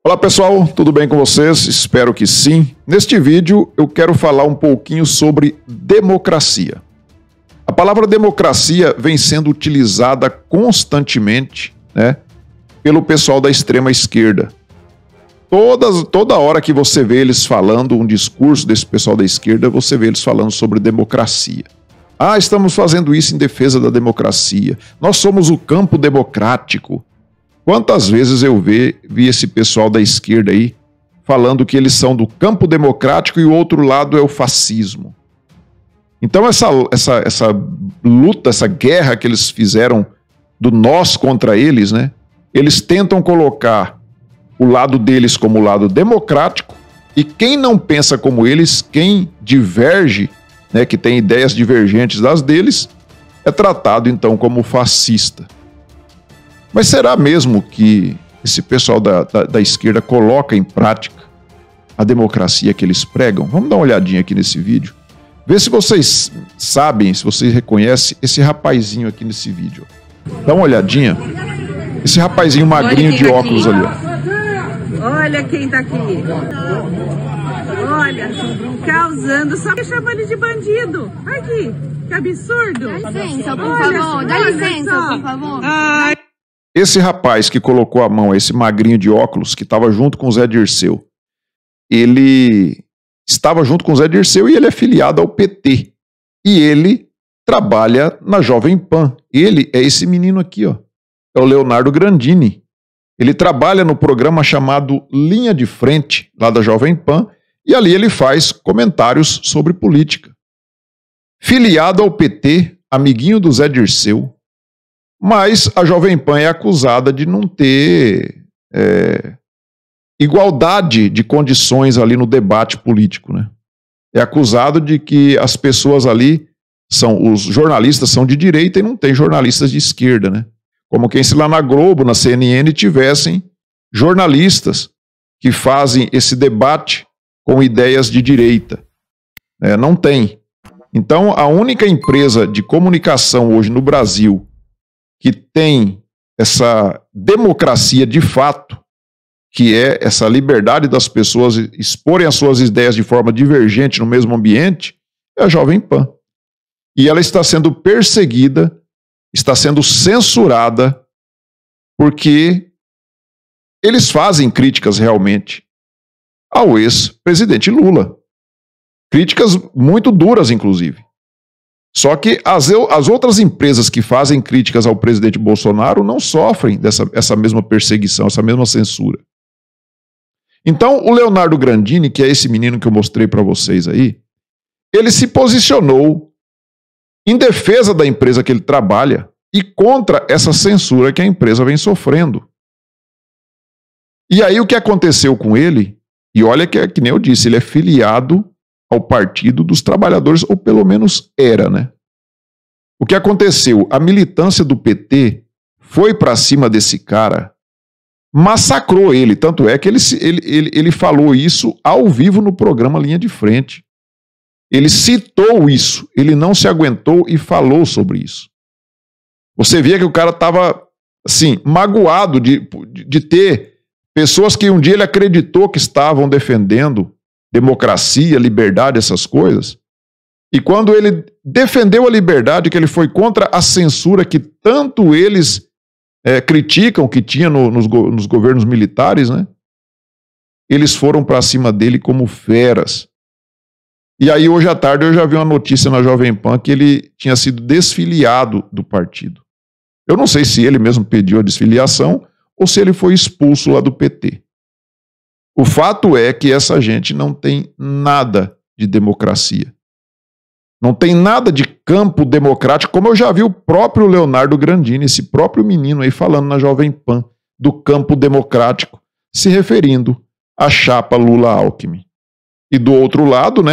Olá pessoal, tudo bem com vocês? Espero que sim. Neste vídeo eu quero falar um pouquinho sobre democracia. A palavra democracia vem sendo utilizada constantemente, pelo pessoal da extrema esquerda. Toda hora que você vê eles falando um discurso desse pessoal da esquerda, você vê eles falando sobre democracia. Ah, estamos fazendo isso em defesa da democracia. Nós somos o campo democrático. Quantas vezes eu vi esse pessoal da esquerda aí falando que eles são do campo democrático e o outro lado é o fascismo. Então essa luta, essa guerra que eles fizeram do nós contra eles, eles tentam colocar o lado deles como o lado democrático e quem não pensa como eles, quem diverge, que tem ideias divergentes das deles, é tratado então como fascista. Mas será mesmo que esse pessoal da esquerda coloca em prática a democracia que eles pregam? Vamos dar uma olhadinha aqui nesse vídeo. Vê se vocês sabem, se vocês reconhecem esse rapazinho aqui nesse vídeo. Dá uma olhadinha. Esse rapazinho magrinho de óculos ali, ó. Olha quem tá aqui. Olha, causando, só que chama ele de bandido. Aqui, que absurdo. Dá licença, por favor. Dá licença, por favor. Ai. Esse rapaz que colocou a mão, esse magrinho de óculos, que estava junto com o Zé Dirceu, ele estava junto com o Zé Dirceu e ele é filiado ao PT. E ele trabalha na Jovem Pan. Ele é esse menino aqui, ó. É o Leonardo Grandini. Ele trabalha no programa chamado Linha de Frente, lá da Jovem Pan, e ali ele faz comentários sobre política. Filiado ao PT, amiguinho do Zé Dirceu, mas a Jovem Pan é acusada de não ter igualdade de condições ali no debate político, É acusado de que as pessoas ali, os jornalistas são de direita e não tem jornalistas de esquerda, Como quem se lá na Globo, na CNN, tivessem jornalistas que fazem esse debate com ideias de direita. Não tem. Então, a única empresa de comunicação hoje no Brasil que tem essa democracia de fato, que é essa liberdade das pessoas exporem as suas ideias de forma divergente no mesmo ambiente, é a Jovem Pan. E ela está sendo perseguida, está sendo censurada, porque eles fazem críticas realmente ao ex-presidente Lula. Críticas muito duras, inclusive. Só que as outras empresas que fazem críticas ao presidente Bolsonaro não sofrem essa mesma perseguição, essa mesma censura. Então, o Leonardo Grandini, que é esse menino que eu mostrei para vocês aí, ele se posicionou em defesa da empresa que ele trabalha e contra essa censura que a empresa vem sofrendo. E aí o que aconteceu com ele, e olha que nem eu disse, ele é filiado ao Partido dos Trabalhadores, ou pelo menos era, O que aconteceu? A militância do PT foi para cima desse cara, massacrou ele, tanto é que ele falou isso ao vivo no programa Linha de Frente. Ele citou isso, ele não se aguentou e falou sobre isso. Você via que o cara estava, assim, magoado de ter pessoas que um dia ele acreditou que estavam defendendo democracia, liberdade, essas coisas. E quando ele defendeu a liberdade, que ele foi contra a censura que tanto eles criticam que tinha nos governos militares, eles foram para cima dele como feras. E aí hoje à tarde eu já vi uma notícia na Jovem Pan que ele tinha sido desfiliado do partido. Eu não sei se ele mesmo pediu a desfiliação ou se ele foi expulso lá do PT. O fato é que essa gente não tem nada de democracia. Não tem nada de campo democrático, como eu já vi o próprio Leonardo Grandini, esse próprio menino aí falando na Jovem Pan, do campo democrático, se referindo à chapa Lula-Alckmin. E do outro lado,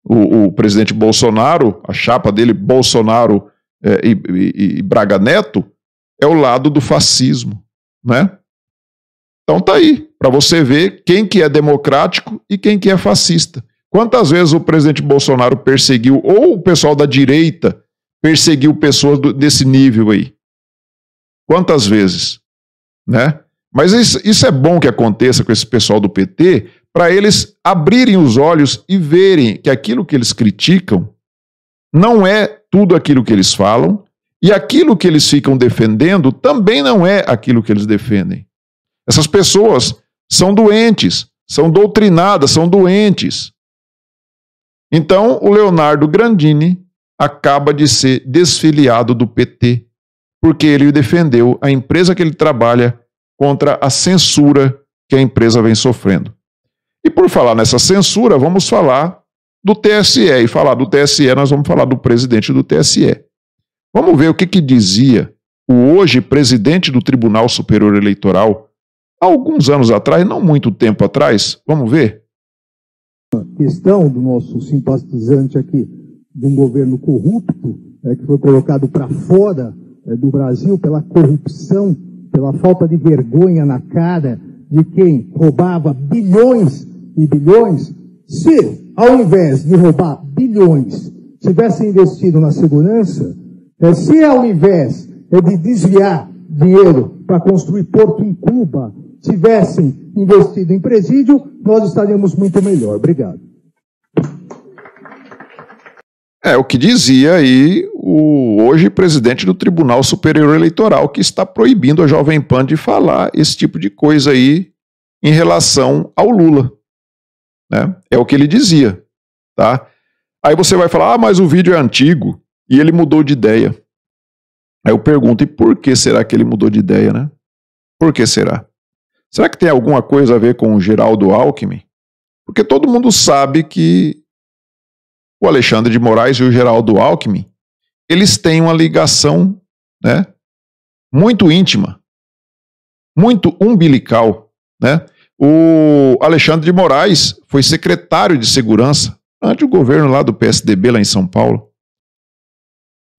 o presidente Bolsonaro, a chapa dele, Bolsonaro e Braga Neto, é o lado do fascismo, Então tá aí, para você ver quem que é democrático e quem que é fascista. Quantas vezes o presidente Bolsonaro perseguiu, ou o pessoal da direita perseguiu pessoas desse nível aí? Quantas vezes? Mas isso é bom que aconteça com esse pessoal do PT, para eles abrirem os olhos e verem que aquilo que eles criticam não é tudo aquilo que eles falam, e aquilo que eles ficam defendendo também não é aquilo que eles defendem. Essas pessoas são doentes, são doutrinadas, são doentes. Então, o Leonardo Grandini acaba de ser desfiliado do PT, porque ele defendeu a empresa que ele trabalha contra a censura que a empresa vem sofrendo. E por falar nessa censura, vamos falar do TSE. E falar do TSE, nós vamos falar do presidente do TSE. Vamos ver o que dizia o hoje presidente do Tribunal Superior Eleitoral, há alguns anos atrás, não muito tempo atrás. Vamos ver? A questão do nosso simpatizante aqui, de um governo corrupto, que foi colocado para fora do Brasil pela corrupção, pela falta de vergonha na cara de quem roubava bilhões e bilhões. Se, ao invés de roubar bilhões, tivesse investido na segurança, se ao invés de desviar dinheiro para construir porto em Cuba, tivessem investido em presídio, nós estaríamos muito melhor. Obrigado. É o que dizia aí o hoje presidente do Tribunal Superior Eleitoral, que está proibindo a Jovem Pan de falar esse tipo de coisa aí em relação ao Lula. Né? É o que ele dizia. Tá? Aí você vai falar, mas o vídeo é antigo e ele mudou de ideia. Aí eu pergunto, e por que será que ele mudou de ideia, né? Por que será? Será que tem alguma coisa a ver com o Geraldo Alckmin? Porque todo mundo sabe que o Alexandre de Moraes e o Geraldo Alckmin, eles têm uma ligação, né, muito íntima, muito umbilical, né? O Alexandre de Moraes foi secretário de segurança durante o governo lá do PSDB, lá em São Paulo.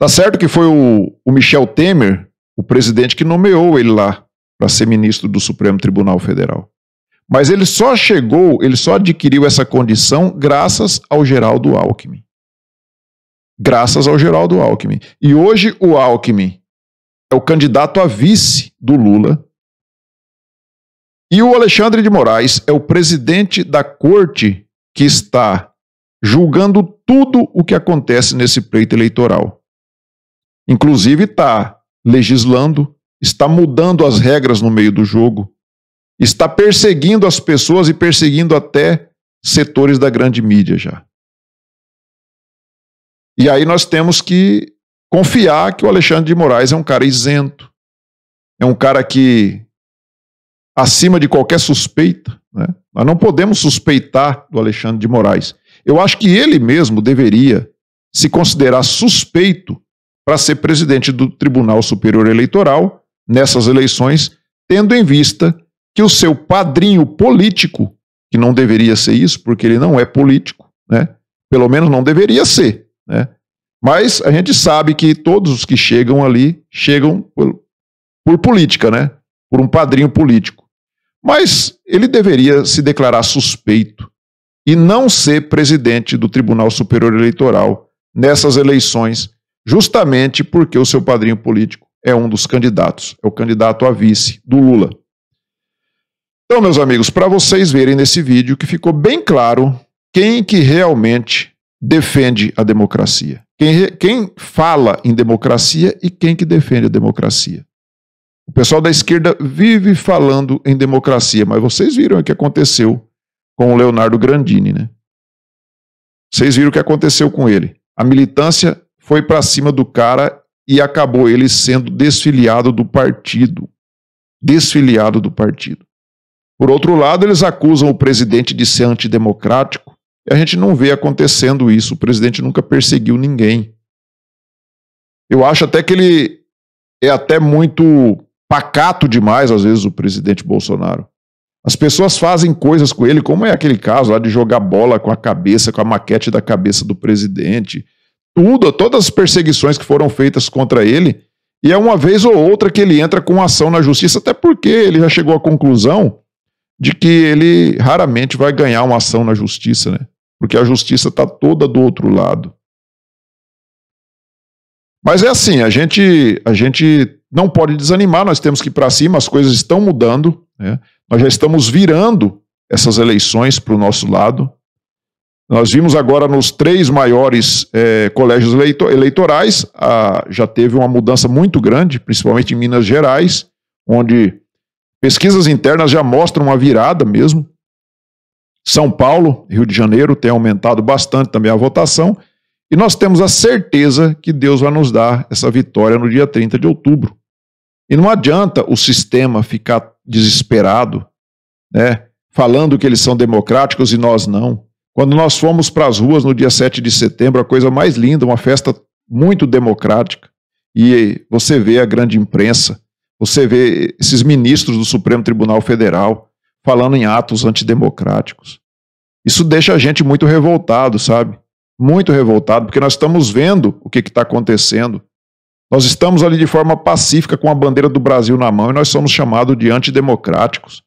Tá certo que foi o Michel Temer, o presidente, que nomeou ele lá para ser ministro do Supremo Tribunal Federal. Mas ele só adquiriu essa condição graças ao Geraldo Alckmin. Graças ao Geraldo Alckmin. E hoje o Alckmin é o candidato a vice do Lula. E o Alexandre de Moraes é o presidente da corte que está julgando tudo o que acontece nesse pleito eleitoral. Inclusive está legislando, está mudando as regras no meio do jogo, está perseguindo as pessoas e perseguindo até setores da grande mídia já. E aí nós temos que confiar que o Alexandre de Moraes é um cara isento, é um cara que, acima de qualquer suspeita, né? Nós não podemos suspeitar do Alexandre de Moraes. Eu acho que ele mesmo deveria se considerar suspeito para ser presidente do Tribunal Superior Eleitoral nessas eleições, tendo em vista que o seu padrinho político, que não deveria ser isso, porque ele não é político, né? Pelo menos não deveria ser, né? Mas a gente sabe que todos os que chegam ali chegam por política, né? Por um padrinho político. Mas ele deveria se declarar suspeito e não ser presidente do Tribunal Superior Eleitoral nessas eleições, justamente porque o seu padrinho político é um dos candidatos, é o candidato a vice do Lula. Então, meus amigos, para vocês verem nesse vídeo que ficou bem claro quem que realmente defende a democracia. Quem fala em democracia e quem que defende a democracia. O pessoal da esquerda vive falando em democracia, mas vocês viram o que aconteceu com o Leonardo Grandini, né? Vocês viram o que aconteceu com ele. A militância foi para cima do cara e acabou ele sendo desfiliado do partido. Desfiliado do partido. Por outro lado, eles acusam o presidente de ser antidemocrático e a gente não vê acontecendo isso. O presidente nunca perseguiu ninguém. Eu acho até que ele é até muito pacato demais, às vezes, o presidente Bolsonaro. As pessoas fazem coisas com ele, como é aquele caso lá de jogar bola com a cabeça, com a maquete da cabeça do presidente. Todas as perseguições que foram feitas contra ele, e é uma vez ou outra que ele entra com ação na justiça, até porque ele já chegou à conclusão de que ele raramente vai ganhar uma ação na justiça, né? Porque a justiça está toda do outro lado. Mas é assim, a gente não pode desanimar, nós temos que ir para cima, as coisas estão mudando, né? Nós já estamos virando essas eleições para o nosso lado. Nós vimos agora nos 3 maiores colégios eleitorais, já teve uma mudança muito grande, principalmente em Minas Gerais, onde pesquisas internas já mostram uma virada mesmo. São Paulo, Rio de Janeiro, tem aumentado bastante também a votação, e nós temos a certeza que Deus vai nos dar essa vitória no dia 30 de outubro. E não adianta o sistema ficar desesperado, né, falando que eles são democráticos e nós não. Quando nós fomos para as ruas no dia 7 de setembro, a coisa mais linda, uma festa muito democrática, e você vê a grande imprensa, você vê esses ministros do Supremo Tribunal Federal falando em atos antidemocráticos. Isso deixa a gente muito revoltado, sabe? Muito revoltado, porque nós estamos vendo o que está acontecendo. Nós estamos ali de forma pacífica com a bandeira do Brasil na mão e nós somos chamados de antidemocráticos.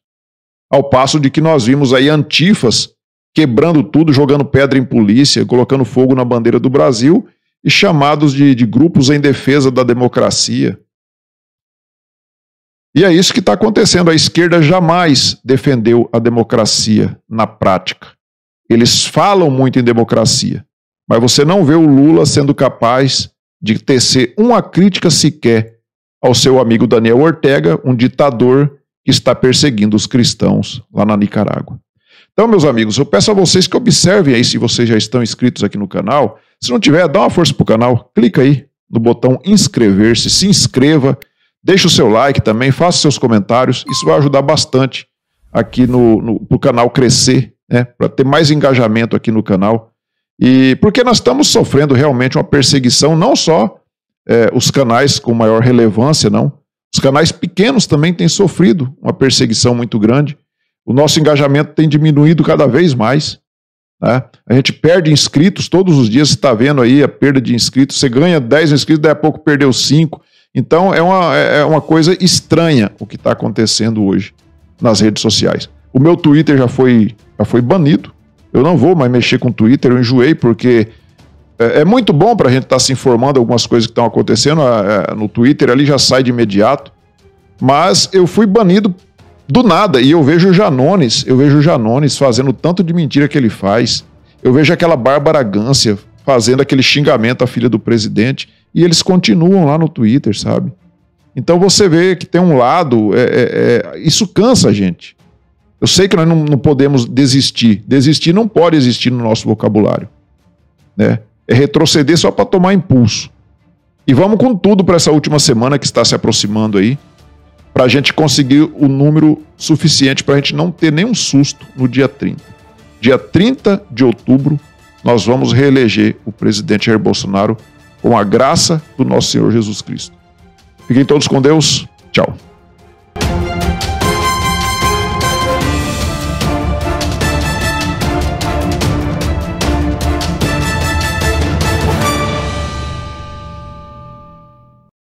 Ao passo de que nós vimos aí antifas quebrando tudo, jogando pedra em polícia, colocando fogo na bandeira do Brasil e chamados de grupos em defesa da democracia. E é isso que está acontecendo. A esquerda jamais defendeu a democracia na prática. Eles falam muito em democracia, mas você não vê o Lula sendo capaz de tecer uma crítica sequer ao seu amigo Daniel Ortega, um ditador que está perseguindo os cristãos lá na Nicarágua. Então, meus amigos, eu peço a vocês que observem aí se vocês já estão inscritos aqui no canal. Se não tiver, dá uma força pro canal, clica aí no botão inscrever-se, se inscreva, deixa o seu like também, faça seus comentários, isso vai ajudar bastante aqui pro canal crescer, né, para ter mais engajamento aqui no canal. E porque nós estamos sofrendo realmente uma perseguição, não só os canais com maior relevância, não. Os canais pequenos também têm sofrido uma perseguição muito grande. O nosso engajamento tem diminuído cada vez mais, né? A gente perde inscritos todos os dias, você está vendo aí a perda de inscritos, você ganha 10 inscritos, daí a pouco perdeu 5. Então é uma coisa estranha o que está acontecendo hoje nas redes sociais. O meu Twitter já foi banido, eu não vou mais mexer com o Twitter, eu enjoei, porque é muito bom para a gente estar se informando algumas coisas que estão acontecendo no Twitter, ali já sai de imediato, mas eu fui banido do nada, e eu vejo o Janones fazendo tanto de mentira que ele faz, eu vejo aquela Bárbara Gância fazendo aquele xingamento à filha do presidente, e eles continuam lá no Twitter, sabe? Então você vê que tem um lado, isso cansa a gente. Eu sei que nós não podemos desistir. Desistir não pode existir no nosso vocabulário, né? É retroceder só para tomar impulso. E vamos com tudo para essa última semana que está se aproximando aí, para a gente conseguir o número suficiente para a gente não ter nenhum susto no dia 30. Dia 30 de outubro, nós vamos reeleger o presidente Jair Bolsonaro com a graça do nosso Senhor Jesus Cristo. Fiquem todos com Deus. Tchau.